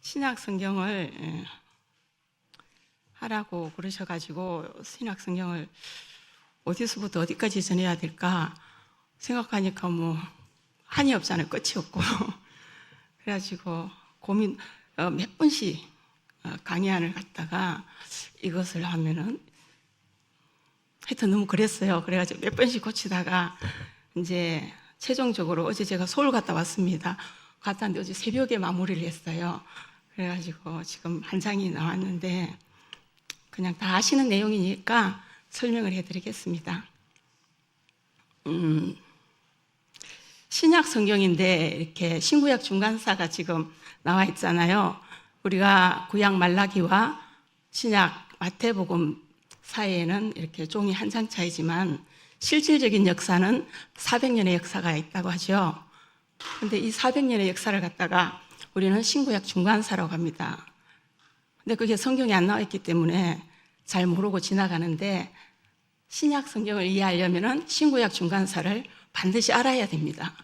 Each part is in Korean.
신약 성경을 하라고 그러셔가지고 신약 성경을 어디서부터 어디까지 전해야 될까 생각하니까 뭐 한이 없잖아요. 끝이 없고. 그래가지고 고민 몇 번씩 강의안을 갖다가 이것을 하면은 하여튼 너무 그랬어요. 그래가지고 몇 번씩 고치다가 이제 최종적으로 어제 제가 서울 갔다 왔습니다. 갔다 왔는데 어제 새벽에 마무리를 했어요. 그래가지고 지금 한 장이 나왔는데 그냥 다 아시는 내용이니까 설명을 해드리겠습니다. 신약 성경인데 이렇게 신구약 중간사가 지금 나와 있잖아요. 우리가 구약 말라기와 신약 마태복음 사이에는 이렇게 종이 한 장 차이지만 실질적인 역사는 400년의 역사가 있다고 하죠. 그런데 이 400년의 역사를 갖다가 우리는 신구약 중간사라고 합니다. 근데 그게 성경에 안 나와 있기 때문에 잘 모르고 지나가는데 신약 성경을 이해하려면 신구약 중간사를 반드시 알아야 됩니다.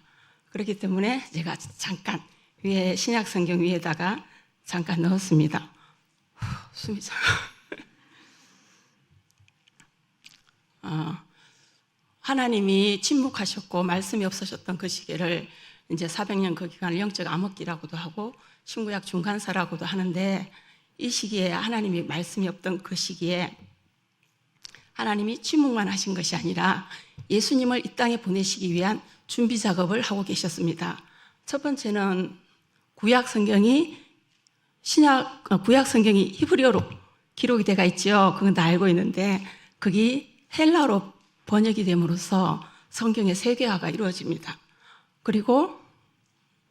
그렇기 때문에 제가 잠깐 위에 신약 성경 위에다가 잠깐 넣었습니다. 숨이 차. 하나님이 침묵하셨고 말씀이 없으셨던 그 시기를 이제 400년 그 기간을 영적 암흑기라고도 하고 신구약 중간사라고도 하는데 이 시기에 하나님이 말씀이 없던 그 시기에 하나님이 침묵만 하신 것이 아니라 예수님을 이 땅에 보내시기 위한 준비 작업을 하고 계셨습니다. 첫 번째는 구약 성경이 히브리어로 기록이 되어 있죠. 그건 다 알고 있는데 그게 헬라어로 번역이 됨으로써 성경의 세계화가 이루어집니다. 그리고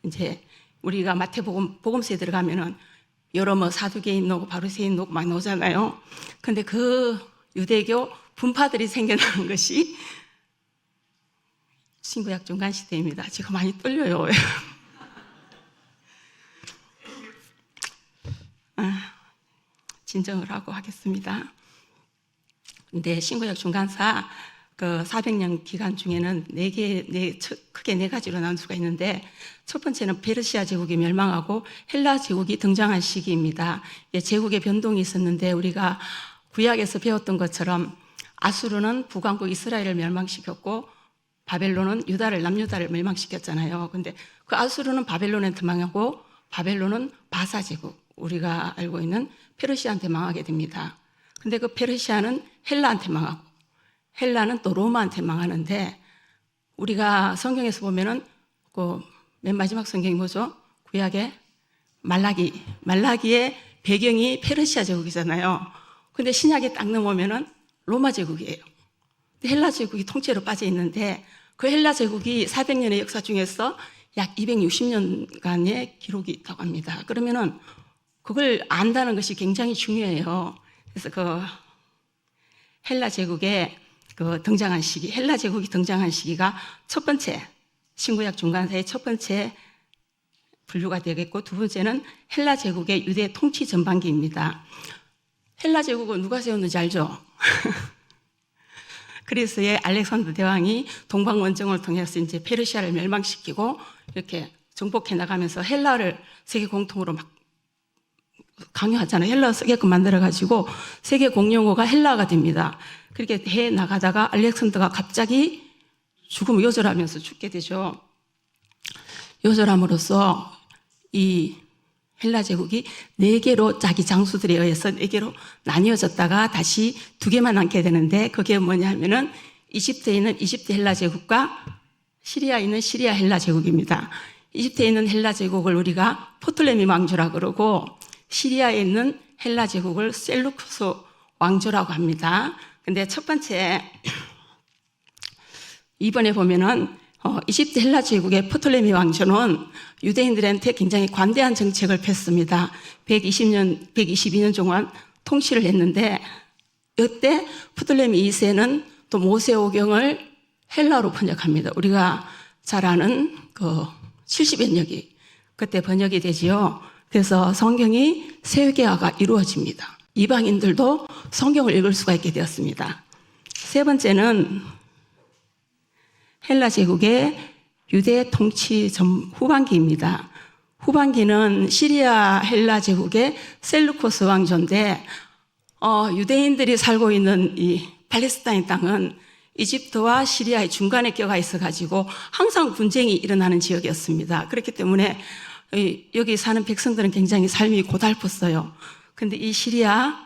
이제 우리가 마태복음 복음서에 들어가면은 여러 뭐 사두개인 노고 바리새인 노고 막 나오잖아요. 근데 그 유대교 분파들이 생겨나는 것이 신구약 중간 시대입니다. 지금 많이 떨려요. 진정을 하고 하겠습니다. 근데 신구약 중간사 그 400년 기간 중에는 크게 네 가지로 나눌 수가 있는데 첫 번째는 페르시아 제국이 멸망하고 헬라 제국이 등장한 시기입니다. 제국의 변동이 있었는데 우리가 구약에서 배웠던 것처럼 아수르는 북왕국 이스라엘을 멸망시켰고 바벨론은 남유다를 멸망시켰잖아요. 근데 그 아수르는 바벨론한테 망하고 바벨론은 바사 제국, 우리가 알고 있는 페르시아한테 망하게 됩니다. 근데 그 페르시아는 헬라한테 망하고 헬라는 또 로마한테 망하는데 우리가 성경에서 보면은 그 맨 마지막 성경이 뭐죠? 구약의 말라기의 배경이 페르시아 제국이잖아요. 근데 신약에 딱 넘어오면은 로마 제국이에요. 헬라 제국이 통째로 빠져 있는데 그 헬라 제국이 400년의 역사 중에서 약 260년간의 기록이 있다고 합니다. 그러면은 그걸 안다는 것이 굉장히 중요해요. 그래서 그 헬라 제국의 헬라 제국이 등장한 시기가 첫 번째, 신구약 중간사의 첫 번째 분류가 되겠고 두 번째는 헬라 제국의 유대 통치 전반기입니다. 헬라 제국은 누가 세웠는지 알죠? 그리스의 알렉산더 대왕이 동방원정을 통해서 이제 페르시아를 멸망시키고 이렇게 정복해 나가면서 헬라를 세계 공통으로 막 강요하잖아요. 헬라 쓰게끔 만들어가지고 세계 공용어가 헬라가 됩니다. 그렇게 해 나가다가 알렉산더가 갑자기 요절하면서 죽게 되죠. 요절함으로써 이 헬라 제국이 4개로 자기 장수들에 의해서 4개로 나뉘어졌다가 다시 2개만 남게 되는데 그게 뭐냐면은 이집트에 있는 이집트 헬라 제국과 시리아에 있는 시리아 헬라 제국입니다. 이집트에 있는 헬라 제국을 우리가 포톨레미 왕조라고 그러고 시리아에 있는 헬라 제국을 셀루쿠스 왕조라고 합니다. 근데 첫 번째 이번에 보면은 이집트 헬라 제국의 포톨레미 왕조는 유대인들한테 굉장히 관대한 정책을 폈습니다. 122년 동안 통치를 했는데 이때 포톨레미 2세는 또 모세오경을 헬라로 번역합니다. 우리가 잘 아는 그 70연역이 그때 번역이 되지요. 그래서 성경이 세계화가 이루어집니다. 이방인들도 성경을 읽을 수가 있게 되었습니다. 세 번째는 헬라 제국의 유대 통치 후반기입니다. 후반기는 시리아 헬라 제국의 셀루코스 왕조인데 유대인들이 살고 있는 이 팔레스타인 땅은 이집트와 시리아의 중간에 껴가 있어가지고 항상 분쟁이 일어나는 지역이었습니다. 그렇기 때문에 여기 사는 백성들은 굉장히 삶이 고달팠어요. 근데 이 시리아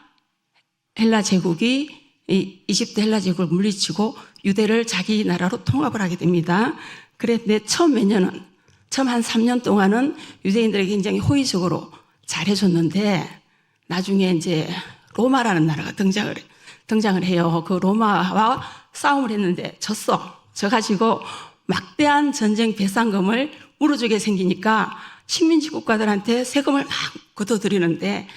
헬라 제국이 이집트 헬라 제국을 물리치고 유대를 자기 나라로 통합을 하게 됩니다. 그런데 처음 한 3년 동안은 유대인들에게 굉장히 호의적으로 잘해줬는데 나중에 이제 로마라는 나라가 등장을 해요. 그 로마와 싸움을 했는데 져가지고 막대한 전쟁 배상금을 물어주게 생기니까 식민지 국가들한테 세금을 막 걷어들이는데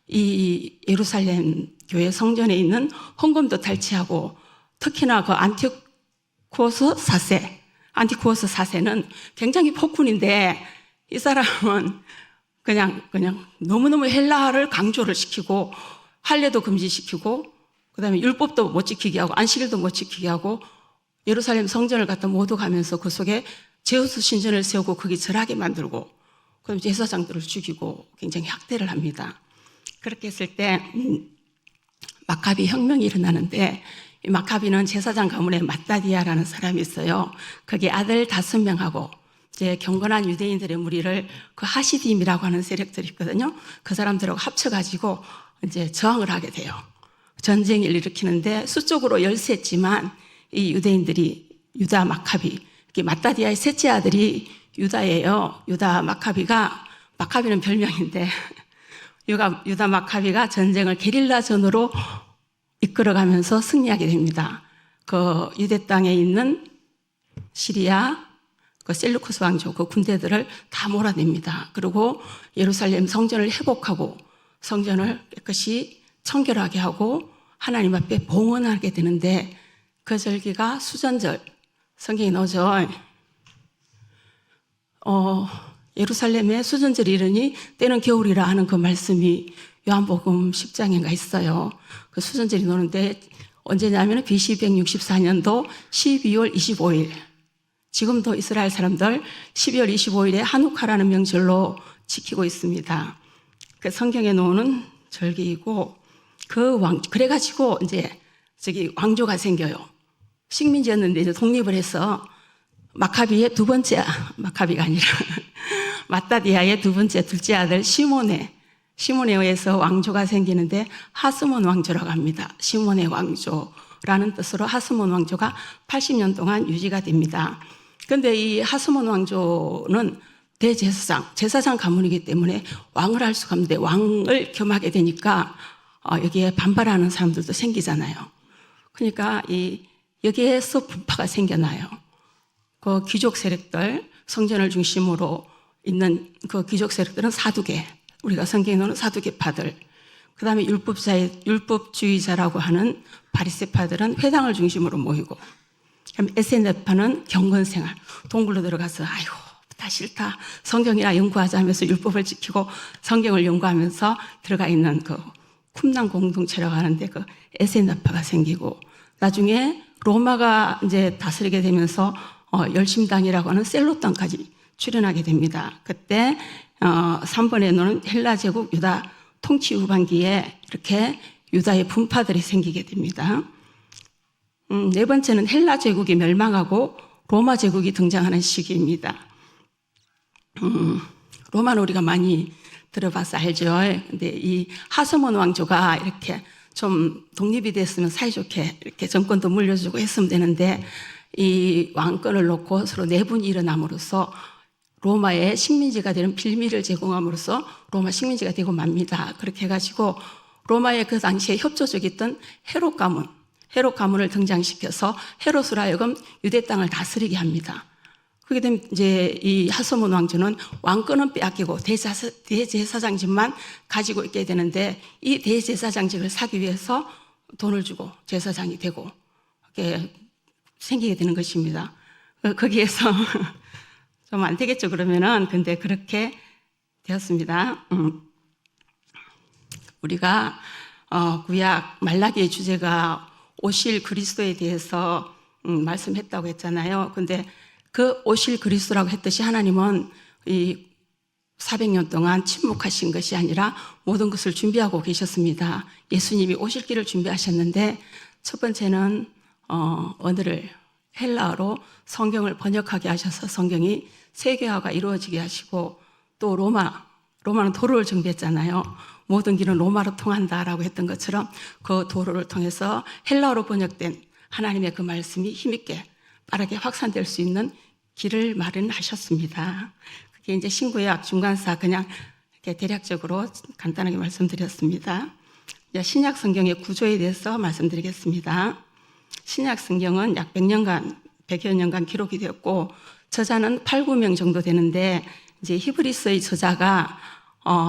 이 예루살렘 교회 성전에 있는 헌금도 탈취하고 특히나 그 안티쿠오스 4세는 굉장히 폭군인데 이 사람은 그냥 너무너무 헬라를 강조를 시키고 할례도 금지시키고 그다음에 율법도 못 지키게 하고 안식일도 못 지키게 하고 예루살렘 성전을 갖다 모두 가면서 그 속에 제우스 신전을 세우고 거기 절하게 만들고 그다음에 제사장들을 죽이고 굉장히 학대를 합니다. 그렇게 했을 때 마카비 혁명이 일어나는데 이 마카비는 제사장 가문에 마따디아라는 사람이 있어요. 거기 아들 5명하고 이제 경건한 유대인들의 무리를 그 하시딤이라고 하는 세력들이 있거든요. 그 사람들하고 합쳐가지고 이제 저항을 하게 돼요. 전쟁을 일으키는데 수적으로 열세지만 이 유대인들이 유다 마카비, 마따디아의 셋째 아들이 유다예요. 유다 마카비는 별명인데 유다 마카비가 전쟁을 게릴라전으로 이끌어가면서 승리하게 됩니다. 그 유대 땅에 있는 시리아 그 셀루쿠스 왕조 그 군대들을 다 몰아냅니다. 그리고 예루살렘 성전을 회복하고 성전을 깨끗이 청결하게 하고 하나님 앞에 봉헌하게 되는데 그 절기가 수전절, 성경에 나오죠. 예루살렘에 수전절이 이르니 때는 겨울이라 하는 그 말씀이 요한복음 10장인가 있어요. 그 수전절이 노는데 언제냐면 BC 164년도 12월 25일. 지금도 이스라엘 사람들 12월 25일에 한우카라는 명절로 지키고 있습니다. 그 성경에 나오는 절기이고 그래가지고 이제 왕조가 생겨요. 식민지였는데 이제 독립을 해서 마카비의 두 번째, 마카비가 아니라 마따디아의 둘째 아들 시몬에 의해서 왕조가 생기는데 하스몬 왕조라고 합니다. 시몬의 왕조라는 뜻으로 하스몬 왕조가 80년 동안 유지가 됩니다. 그런데 이 하스몬 왕조는 제사장 가문이기 때문에 왕을 할 수가 없는데 왕을 겸하게 되니까 여기에 반발하는 사람들도 생기잖아요. 그러니까 여기에서 분파가 생겨나요. 그 귀족 세력들, 성전을 중심으로 있는 그 귀족 세력들은 사두개, 우리가 성경에 나오는 사두개파들, 그 다음에 율법주의자라고 하는 바리새파들은 회당을 중심으로 모이고, 그다음에 에세네파는 경건생활, 동굴로 들어가서 아이고 다 싫다, 성경이나 연구하자 하면서 율법을 지키고 성경을 연구하면서 들어가 있는 그 쿰난 공동체라고 하는데 그 에세네파가 생기고, 나중에 로마가 이제 다스리게 되면서 열심당이라고 하는 셀로 땅까지 출현하게 됩니다. 그때 3번에 놓는 헬라 제국 유다 통치 후반기에 이렇게 유다의 분파들이 생기게 됩니다. 네 번째는 헬라 제국이 멸망하고 로마 제국이 등장하는 시기입니다. 로마는 우리가 많이 들어봐서 알죠. 근데 이 하스몬 왕조가 이렇게 좀 독립이 됐으면 사이좋게 이렇게 정권도 물려주고 했으면 되는데 이 왕권을 놓고 서로 내분이 일어남으로써 로마의 식민지가 되는 빌미를 제공함으로써 로마 식민지가 되고 맙니다. 그렇게 해가지고 로마의 그 당시에 협조적이었던 헤롯 가문을 등장시켜서 헤롯으로 하여금 유대 땅을 다스리게 합니다. 그렇게 되면 이제 이 하스몬 왕조는 왕권은 빼앗기고 대제사장직만 가지고 있게 되는데 이 대제사장직을 사기 위해서 돈을 주고 제사장이 되고 그렇게 생기게 되는 것입니다. 거기에서 좀 안 되겠죠, 그러면은. 근데 그렇게 되었습니다. 우리가 구약 말라기의 주제가 오실 그리스도에 대해서 말씀했다고 했잖아요. 근데 그 오실 그리스도라고 했듯이 하나님은 이 400년 동안 침묵하신 것이 아니라 모든 것을 준비하고 계셨습니다. 예수님이 오실 길을 준비하셨는데, 첫 번째는 언어를 헬라어로 성경을 번역하게 하셔서 성경이 세계화가 이루어지게 하시고, 또 로마는 도로를 정비했잖아요. 모든 길은 로마로 통한다라고 했던 것처럼 그 도로를 통해서 헬라어로 번역된 하나님의 그 말씀이 힘있게 빠르게 확산될 수 있는 길을 마련하셨습니다. 그게 이제 신구약 중간사 그냥 이렇게 대략적으로 간단하게 말씀드렸습니다. 신약 성경의 구조에 대해서 말씀드리겠습니다. 신약 성경은 약 100여 년간 기록이 되었고, 저자는 8, 9명 정도 되는데, 이제 히브리서의 저자가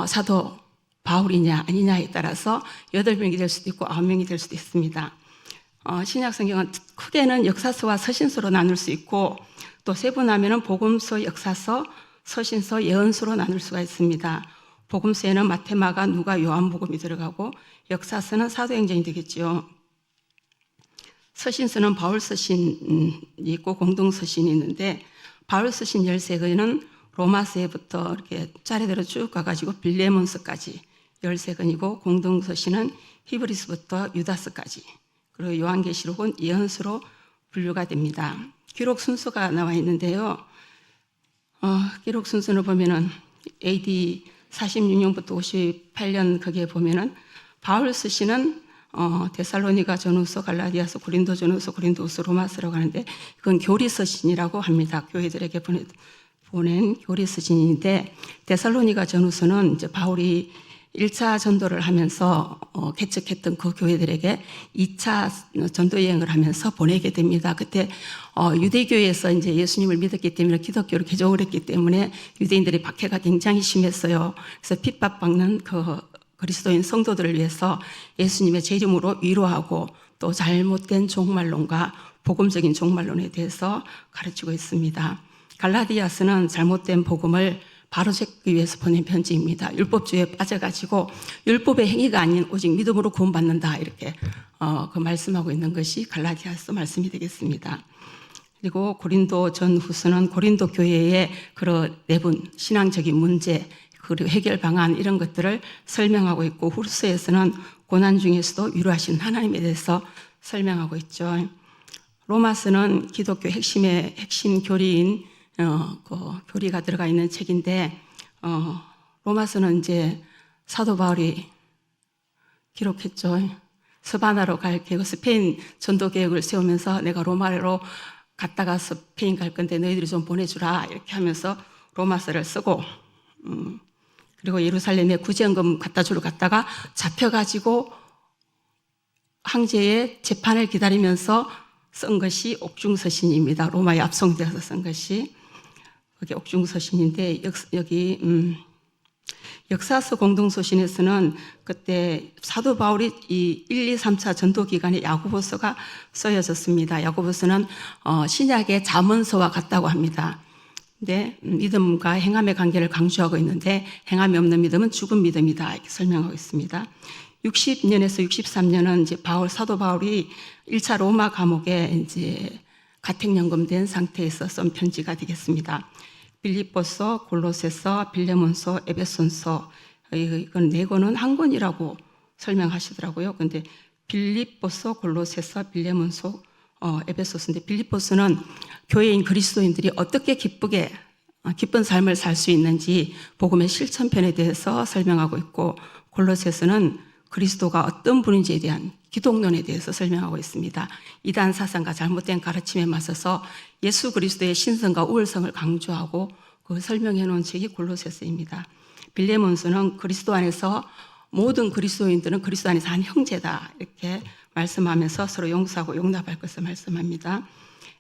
사도 바울이냐 아니냐에 따라서 8명이 될 수도 있고 9명이 될 수도 있습니다. 신약 성경은 크게는 역사서와 서신서로 나눌 수 있고, 또 세분하면은 복음서, 역사서, 서신서, 예언서로 나눌 수가 있습니다. 복음서에는 마태, 마가, 누가, 요한복음이 들어가고, 역사서는 사도행전이 되겠죠. 서신서는 바울 서신이 있고 공동 서신이 있는데, 바울 서신 13권은 로마서에부터 이렇게 차례대로 쭉 가가지고 빌레몬서까지 13권이고, 공동 서신은 히브리서부터 유다서까지, 그리고 요한계시록은 예언서로 분류가 됩니다. 기록 순서가 나와 있는데요. 기록 순서를 보면은 AD 46년부터 58년 거기에 보면은 바울 서신은 데살로니가 전후서, 갈라디아서, 고린도 전후서, 고린도후서, 로마서라고 하는데, 이건 교리 서신이라고 합니다. 교회들에게 보낸 교리 서신인데, 데살로니가 전후서는 이제 바울이 1차 전도를 하면서 개척했던 그 교회들에게 2차 전도 여행을 하면서 보내게 됩니다. 그때 유대교에서 이제 예수님을 믿었기 때문에 기독교로 개종을 했기 때문에 유대인들의 박해가 굉장히 심했어요. 그래서 핍박받는 그 그리스도인 성도들을 위해서 예수님의 제 이름으로 위로하고, 또 잘못된 종말론과 복음적인 종말론에 대해서 가르치고 있습니다. 갈라디아서는 잘못된 복음을 바로잡기 위해서 보낸 편지입니다. 율법주의에 빠져가지고 율법의 행위가 아닌 오직 믿음으로 구원받는다, 이렇게 그 말씀하고 있는 것이 갈라디아서 말씀이 되겠습니다. 그리고 고린도 전후서는 고린도 교회의 그런 내분, 신앙적인 문제, 그리고 해결 방안, 이런 것들을 설명하고 있고, 후서에서는 고난 중에서도 위로하신 하나님에 대해서 설명하고 있죠. 로마서는 기독교 핵심 교리인 그 교리가 들어가 있는 책인데, 로마서는 이제 사도 바울이 기록했죠. 스바나로 갈 계획, 스페인 전도 계획을 세우면서 내가 로마로 갔다가 스페인 갈 건데 너희들이 좀 보내주라, 이렇게 하면서 로마서를 쓰고, 그리고 예루살렘에 구제연금 갖다 주러 갔다가 잡혀가지고 황제의 재판을 기다리면서 쓴 것이 옥중서신입니다. 로마에 압송되어서 쓴 것이 그게 옥중서신인데, 여기 역사서 공동서신에서는 그때 사도 바울이 이 1, 2, 3차 전도 기간에 야고보서가 쓰여졌습니다. 야고보서는 신약의 잠언서와 같다고 합니다. 근데 믿음과 행함의 관계를 강조하고 있는데, 행함이 없는 믿음은 죽은 믿음이다, 이렇게 설명하고 있습니다. 60년에서 63년은 이제 사도 바울이 1차 로마 감옥에 이제 가택연금된 상태에서 쓴 편지가 되겠습니다. 빌립보서, 골로새서, 빌레몬서, 에베소서, 이건 4권은 한 권이라고 설명하시더라고요. 근데 빌립보서, 골로새서, 빌레몬서, 에베소서인데, 빌립보서는 교회인 그리스도인들이 어떻게 기쁜 삶을 살 수 있는지 복음의 실천편에 대해서 설명하고 있고, 골로새서는 그리스도가 어떤 분인지에 대한 기독론에 대해서 설명하고 있습니다. 이단 사상과 잘못된 가르침에 맞서서 예수 그리스도의 신성과 우월성을 강조하고 그 설명해 놓은 책이 골로새서입니다. 빌레몬서는 그리스도 안에서 모든 그리스도인들은 그리스도 안에서 한 형제다, 이렇게 말씀하면서 서로 용서하고 용납할 것을 말씀합니다.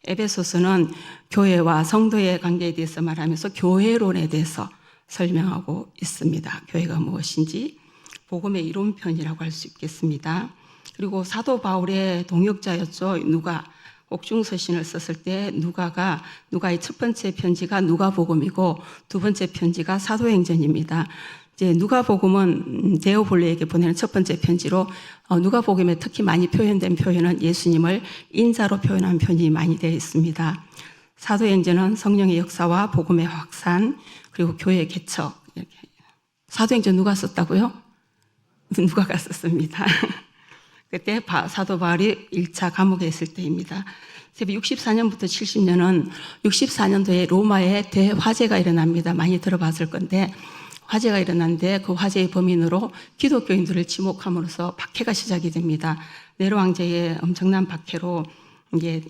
에베소서는 교회와 성도의 관계에 대해서 말하면서 교회론에 대해서 설명하고 있습니다. 교회가 무엇인지 복음의 이론편이라고 할 수 있겠습니다. 그리고 사도 바울의 동역자였죠. 누가, 옥중서신을 썼을 때 누가의 첫 번째 편지가 누가복음이고, 두 번째 편지가 사도행전입니다. 이제 누가복음은 데오볼레에게 보내는 첫 번째 편지로, 누가복음에 특히 많이 표현된 표현은 예수님을 인자로 표현한 표현이 많이 되어 있습니다. 사도행전은 성령의 역사와 복음의 확산, 그리고 교회 개척, 이렇게. 사도행전 누가 썼다고요? 누가가 썼습니다. 그때 사도 바울이 1차 감옥에 있을 때입니다. 64년부터 70년은 64년도에 로마에 대화재가 일어납니다. 많이 들어봤을 건데 화재가 일어났는데 그 화재의 범인으로 기독교인들을 지목함으로써 박해가 시작이 됩니다. 네로 황제의 엄청난 박해로 이제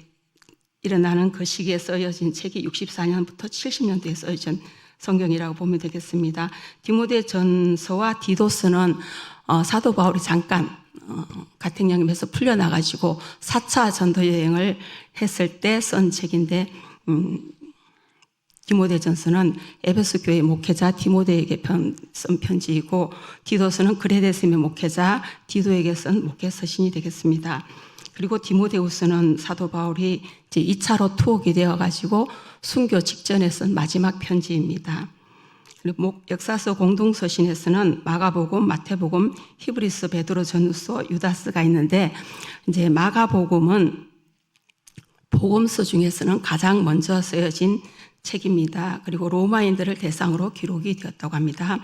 일어나는 그 시기에 쓰여진 책이 64년부터 70년도에 쓰여진 성경이라고 보면 되겠습니다. 디모데전서와 디도서는 사도 바울이 잠깐 가택연금에서 풀려나가지고 4차 전도 여행을 했을 때 쓴 책인데 디모데전서는 에베소 교회 목회자 디모데에게 쓴 편지이고 디도서는 그레데스의 목회자 디도에게 쓴 목회 서신이 되겠습니다. 그리고 디모데후서는 사도 바울이 이제 2차로 투옥이 되어가지고 순교 직전에 쓴 마지막 편지입니다. 그리고 역사서 공동서신에서는 마가복음, 마태복음, 히브리서, 베드로, 전후서, 유다서가 있는데 이제 마가복음은 복음서 중에서는 가장 먼저 쓰여진 책입니다. 그리고 로마인들을 대상으로 기록이 되었다고 합니다.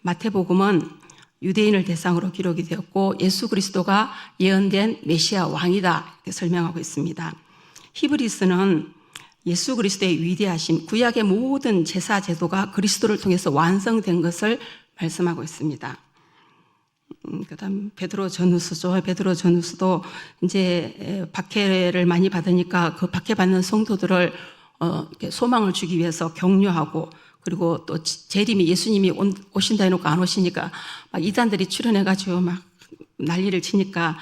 마태복음은 유대인을 대상으로 기록이 되었고 예수 그리스도가 예언된 메시아 왕이다 이렇게 설명하고 있습니다. 히브리서는 예수 그리스도의 위대하심, 구약의 모든 제사 제도가 그리스도를 통해서 완성된 것을 말씀하고 있습니다. 그다음 베드로 전후서죠. 베드로 전후서도 이제 박해를 많이 받으니까 그 박해받는 성도들을 소망을 주기 위해서 격려하고 그리고 또 재림이 예수님이 오신다 해놓고 안 오시니까 막 이단들이 출현해가지고 막 난리를 치니까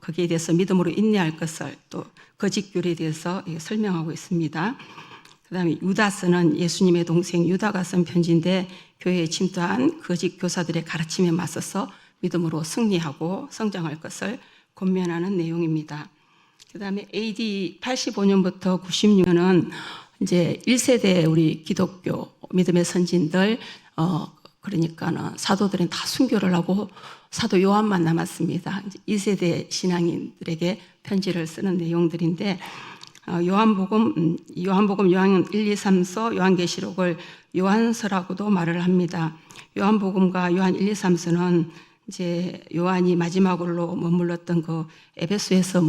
거기에 대해서 믿음으로 인내할 것을 또 거짓 교리에 대해서 설명하고 있습니다. 그 다음에 유다서는 예수님의 동생 유다가 쓴 편지인데 교회에 침투한 거짓 교사들의 가르침에 맞서서 믿음으로 승리하고 성장할 것을 권면하는 내용입니다. 그 다음에 AD 85년부터 96년은 이제 1세대 우리 기독교 믿음의 선진들, 그러니까는 사도들은 다 순교를 하고 사도 요한만 남았습니다. 2세대 신앙인들에게 편지를 쓰는 내용들인데, 요한복음, 요한 1, 2, 3서, 요한계시록을 요한서라고도 말을 합니다. 요한복음과 요한 1, 2, 3서는 이제 요한이 마지막으로 머물렀던 그 에베소에서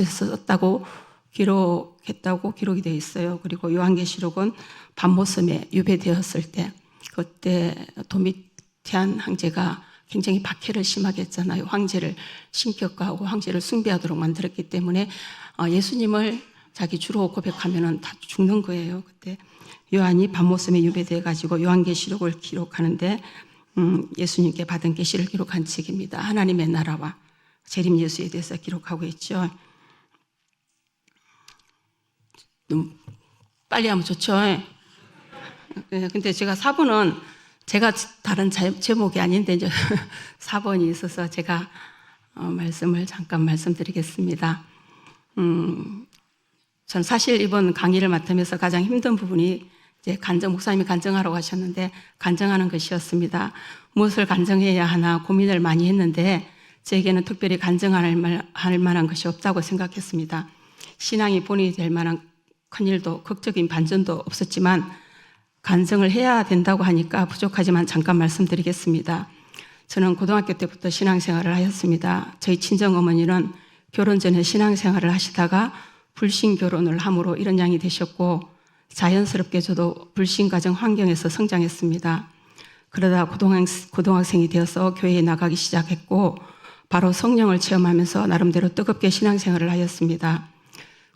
썼다고 기록했다고 기록이 되어 있어요. 그리고 요한계시록은 밤모섬에 유배되었을 때 그때 도미티안 황제가 굉장히 박해를 심하게 했잖아요. 황제를 신격화하고 황제를 숭배하도록 만들었기 때문에 예수님을 자기 주로 고백하면은 다 죽는 거예요. 그때 요한이 밤모섬에 유배돼 가지고 요한계시록을 기록하는데 예수님께 받은 계시를 기록한 책입니다. 하나님의 나라와 재림 예수에 대해서 기록하고 있죠. 빨리 하면 좋죠. 근데 제가 4번은 제가 다른 제목이 아닌데 이제 4번이 있어서 제가 말씀을 잠깐 말씀드리겠습니다. 전 사실 이번 강의를 맡으면서 가장 힘든 부분이 이제 목사님이 간증하라고 하셨는데 간증하는 것이었습니다. 무엇을 간증해야 하나 고민을 많이 했는데 저에게는 특별히 간증할 만한 것이 없다고 생각했습니다. 신앙이 본이 될 만한 큰일도 극적인 반전도 없었지만 간증을 해야 된다고 하니까 부족하지만 잠깐 말씀드리겠습니다. 저는 고등학교 때부터 신앙생활을 하였습니다. 저희 친정어머니는 결혼 전에 신앙생활을 하시다가 불신결혼을 함으로 이런 양이 되셨고 자연스럽게 저도 불신가정 환경에서 성장했습니다. 그러다 고등학생이 되어서 교회에 나가기 시작했고 바로 성령을 체험하면서 나름대로 뜨겁게 신앙생활을 하였습니다.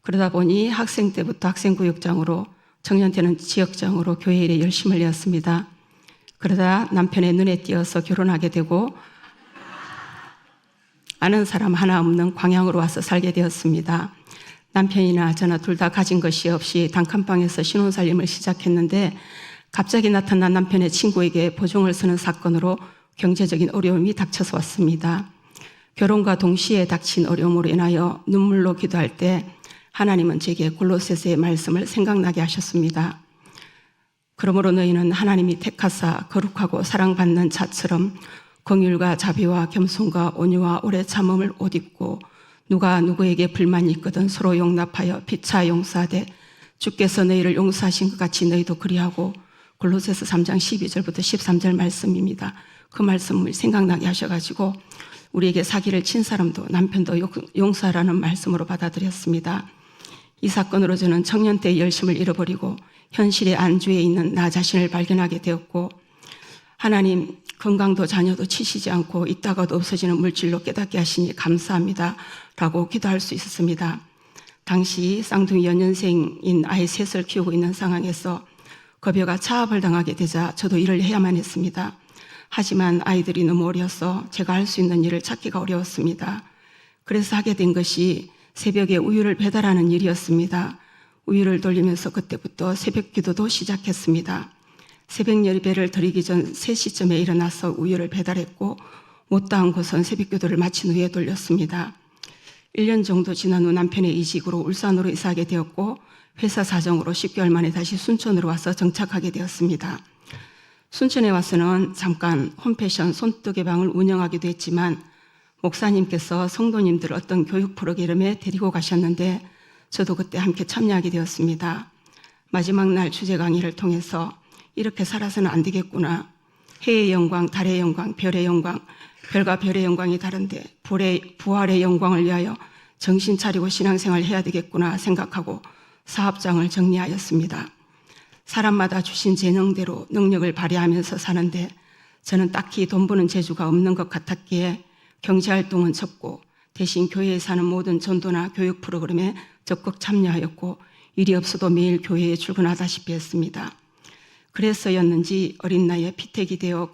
그러다 보니 학생 때부터 학생구역장으로 청년 때는 지역장으로 교회 일에 열심을 내었습니다. 그러다 남편의 눈에 띄어서 결혼하게 되고 아는 사람 하나 없는 광양으로 와서 살게 되었습니다. 남편이나 저나 둘 다 가진 것이 없이 단칸방에서 신혼살림을 시작했는데 갑자기 나타난 남편의 친구에게 보증을 서는 사건으로 경제적인 어려움이 닥쳐서 왔습니다. 결혼과 동시에 닥친 어려움으로 인하여 눈물로 기도할 때 하나님은 제게 골로새서의 말씀을 생각나게 하셨습니다. 그러므로 너희는 하나님이 택하사 거룩하고 사랑받는 자처럼 긍휼과 자비와 겸손과 온유와 오래 참음을 옷 입고 누가 누구에게 불만이 있거든 서로 용납하여 피차 용서하되 주께서 너희를 용서하신 것 같이 너희도 그리하고 골로새서 3장 12절부터 13절 말씀입니다. 그 말씀을 생각나게 하셔가지고 우리에게 사기를 친 사람도 남편도 용서하라는 말씀으로 받아들였습니다. 이 사건으로 저는 청년 때의 열심을 잃어버리고 현실의 안주에 있는 나 자신을 발견하게 되었고, 하나님 건강도 자녀도 치시지 않고 있다가도 없어지는 물질로 깨닫게 하시니 감사합니다 라고 기도할 수 있었습니다. 당시 쌍둥이 연년생인 아이 셋을 키우고 있는 상황에서 급여가 차압을 당하게 되자 저도 일을 해야만 했습니다. 하지만 아이들이 너무 어려서 제가 할 수 있는 일을 찾기가 어려웠습니다. 그래서 하게 된 것이 새벽에 우유를 배달하는 일이었습니다. 우유를 돌리면서 그때부터 새벽 기도도 시작했습니다. 새벽 예배를 드리기 전 3시쯤에 일어나서 우유를 배달했고, 못다한 곳은 새벽 기도를 마친 후에 돌렸습니다. 1년 정도 지난 후 남편의 이직으로 울산으로 이사하게 되었고, 회사 사정으로 10개월 만에 다시 순천으로 와서 정착하게 되었습니다. 순천에 와서는 잠깐 홈패션 손뜨개 방을 운영하기도 했지만, 목사님께서 성도님들 어떤 교육 프로그램에 데리고 가셨는데 저도 그때 함께 참여하게 되었습니다. 마지막 날 주제 강의를 통해서 이렇게 살아서는 안 되겠구나. 해의 영광, 달의 영광, 별의 영광, 별과 별의 영광이 다른데 부활의 영광을 위하여 정신 차리고 신앙생활을 해야 되겠구나 생각하고 사업장을 정리하였습니다. 사람마다 주신 재능대로 능력을 발휘하면서 사는데 저는 딱히 돈 버는 재주가 없는 것 같았기에 경제활동은 접고 대신 교회에 사는 모든 전도나 교육 프로그램에 적극 참여하였고, 일이 없어도 매일 교회에 출근하다시피 했습니다. 그래서였는지 어린 나이에 피택이 되어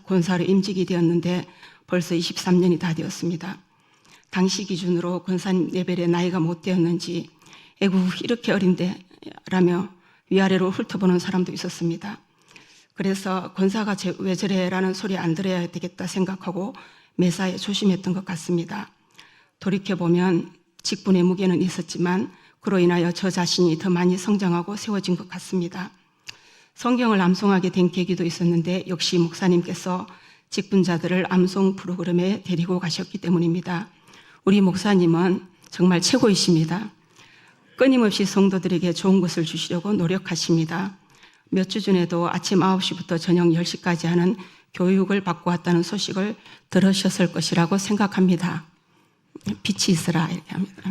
권사로 임직이 되었는데 벌써 23년이 다 되었습니다. 당시 기준으로 권사님 레벨의 나이가 못 되었는지 에구 이렇게 어린데 라며 위아래로 훑어보는 사람도 있었습니다. 그래서 권사가 왜 저래 라는 소리 안 들어야 되겠다 생각하고 매사에 조심했던 것 같습니다. 돌이켜보면 직분의 무게는 있었지만 그로 인하여 저 자신이 더 많이 성장하고 세워진 것 같습니다. 성경을 암송하게 된 계기도 있었는데 역시 목사님께서 직분자들을 암송 프로그램에 데리고 가셨기 때문입니다. 우리 목사님은 정말 최고이십니다. 끊임없이 성도들에게 좋은 것을 주시려고 노력하십니다. 몇 주 전에도 아침 9시부터 저녁 10시까지 하는 교육을 받고 왔다는 소식을 들으셨을 것이라고 생각합니다. 빛이 있으라 이렇게 합니다.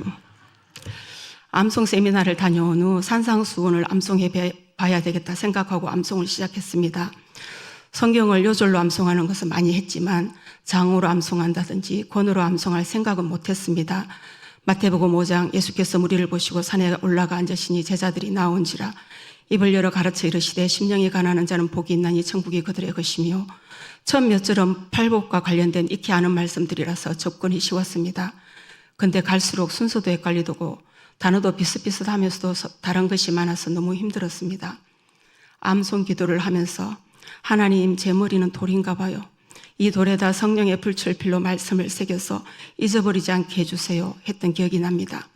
암송 세미나를 다녀온 후 산상수훈을 암송해 봐야 되겠다 생각하고 암송을 시작했습니다. 성경을 요절로 암송하는 것은 많이 했지만 장으로 암송한다든지 권으로 암송할 생각은 못했습니다. 마태복음 5장 예수께서 무리를 보시고 산에 올라가 앉으시니 제자들이 나온지라 입을 열어 가르쳐 이르시되 심령이 가난한 자는 복이 있나니 천국이 그들의 것이며, 첫 몇 절은 팔복과 관련된 익히 아는 말씀들이라서 접근이 쉬웠습니다. 근데 갈수록 순서도 헷갈리고 단어도 비슷비슷하면서도 다른 것이 많아서 너무 힘들었습니다. 암송 기도를 하면서 하나님 제 머리는 돌인가 봐요. 이 돌에다 성령의 불철필로 말씀을 새겨서 잊어버리지 않게 해주세요 했던 기억이 납니다.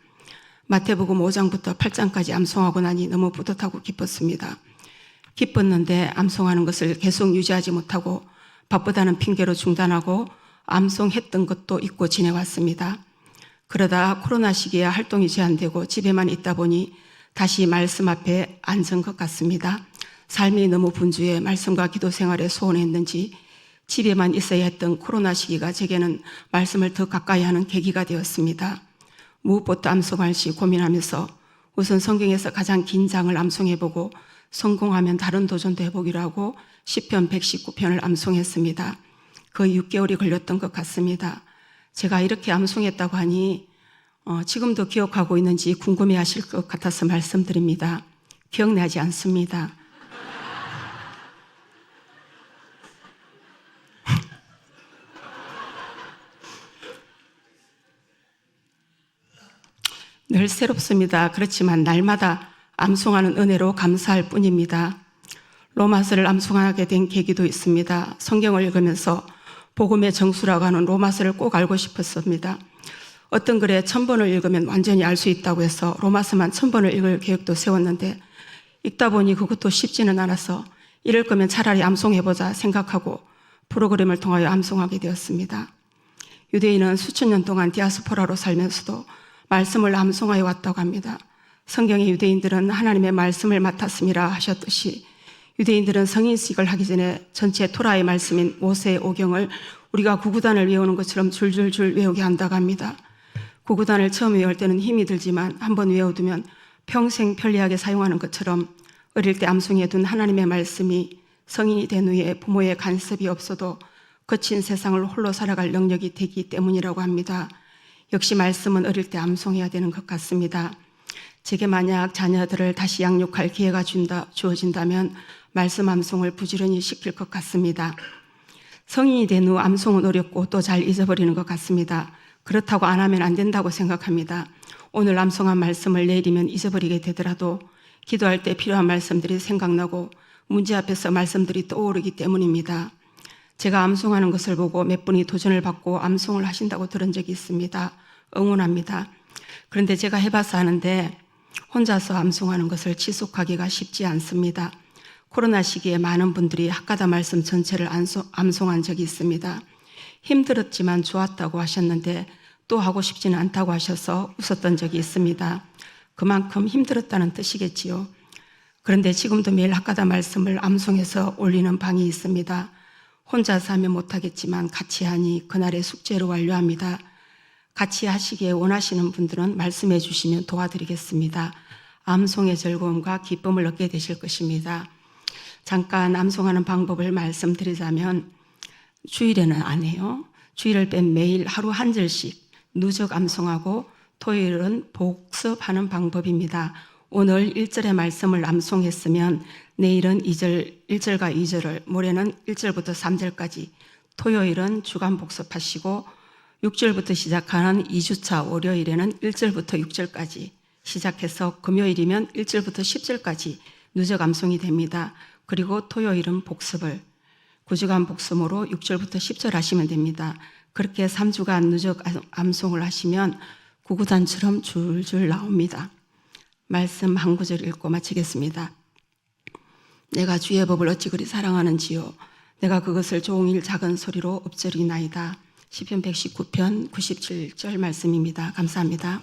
마태복음 5장부터 8장까지 암송하고 나니 너무 뿌듯하고 기뻤습니다. 기뻤는데 암송하는 것을 계속 유지하지 못하고 바쁘다는 핑계로 중단하고 암송했던 것도 잊고 지내왔습니다. 그러다 코로나 시기에 활동이 제한되고 집에만 있다 보니 다시 말씀 앞에 앉은 것 같습니다. 삶이 너무 분주해 말씀과 기도 생활에 소원했는지 집에만 있어야 했던 코로나 시기가 제게는 말씀을 더 가까이 하는 계기가 되었습니다. 무엇부터 암송할지 고민하면서 우선 성경에서 가장 긴 장을 암송해보고 성공하면 다른 도전도 해보기로 하고 시편 119편을 암송했습니다. 거의 6개월이 걸렸던 것 같습니다. 제가 이렇게 암송했다고 하니 지금도 기억하고 있는지 궁금해하실 것 같아서 말씀드립니다. 기억나지 않습니다. 늘 새롭습니다. 그렇지만 날마다 암송하는 은혜로 감사할 뿐입니다. 로마서를 암송하게 된 계기도 있습니다. 성경을 읽으면서 복음의 정수라고 하는 로마서를 꼭 알고 싶었습니다. 어떤 글에 1000번을 읽으면 완전히 알 수 있다고 해서 로마서만 1000번을 읽을 계획도 세웠는데 읽다 보니 그것도 쉽지는 않아서 이럴 거면 차라리 암송해보자 생각하고 프로그램을 통하여 암송하게 되었습니다. 유대인은 수천 년 동안 디아스포라로 살면서도 말씀을 암송하여 왔다고 합니다. 성경의 유대인들은 하나님의 말씀을 맡았음이라 하셨듯이 유대인들은 성인식을 하기 전에 전체 토라의 말씀인 모세의 오경을 우리가 구구단을 외우는 것처럼 줄줄줄 외우게 한다고 합니다. 구구단을 처음 외울 때는 힘이 들지만 한번 외워두면 평생 편리하게 사용하는 것처럼 어릴 때 암송해 둔 하나님의 말씀이 성인이 된 후에 부모의 간섭이 없어도 거친 세상을 홀로 살아갈 능력이 되기 때문이라고 합니다. 역시 말씀은 어릴 때 암송해야 되는 것 같습니다. 제게 만약 자녀들을 다시 양육할 기회가 주어진다면 말씀 암송을 부지런히 시킬 것 같습니다. 성인이 된 후 암송은 어렵고 또 잘 잊어버리는 것 같습니다. 그렇다고 안 하면 안 된다고 생각합니다. 오늘 암송한 말씀을 내일이면 잊어버리게 되더라도 기도할 때 필요한 말씀들이 생각나고 문제 앞에서 말씀들이 떠오르기 때문입니다. 제가 암송하는 것을 보고 몇 분이 도전을 받고 암송을 하신다고 들은 적이 있습니다. 응원합니다. 그런데 제가 해봐서 하는데 혼자서 암송하는 것을 지속하기가 쉽지 않습니다. 코로나 시기에 많은 분들이 학가다 말씀 전체를 암송한 적이 있습니다. 힘들었지만 좋았다고 하셨는데 또 하고 싶지는 않다고 하셔서 웃었던 적이 있습니다. 그만큼 힘들었다는 뜻이겠지요. 그런데 지금도 매일 학가다 말씀을 암송해서 올리는 방이 있습니다. 혼자서 하면 못하겠지만 같이 하니 그날의 숙제로 완료합니다. 같이 하시기에 원하시는 분들은 말씀해 주시면 도와드리겠습니다. 암송의 즐거움과 기쁨을 얻게 되실 것입니다. 잠깐 암송하는 방법을 말씀드리자면 주일에는 안 해요. 주일을 뺀 매일 하루 한 절씩 누적 암송하고 토요일은 복습하는 방법입니다. 오늘 1절의 말씀을 암송했으면 내일은 1절과 2절을, 모레는 1절부터 3절까지, 토요일은 주간 복습하시고 6절부터 시작하는 2주차 월요일에는 1절부터 6절까지 시작해서 금요일이면 1절부터 10절까지 누적 암송이 됩니다. 그리고 토요일은 복습을 9주간 복습으로 6절부터 10절 하시면 됩니다. 그렇게 3주간 누적 암송을 하시면 구구단처럼 줄줄 나옵니다. 말씀 한 구절 읽고 마치겠습니다. 내가 주의 법을 어찌 그리 사랑하는지요. 내가 그것을 종일 작은 소리로 엎드리나이다. 시편 119편 97절 말씀입니다. 감사합니다.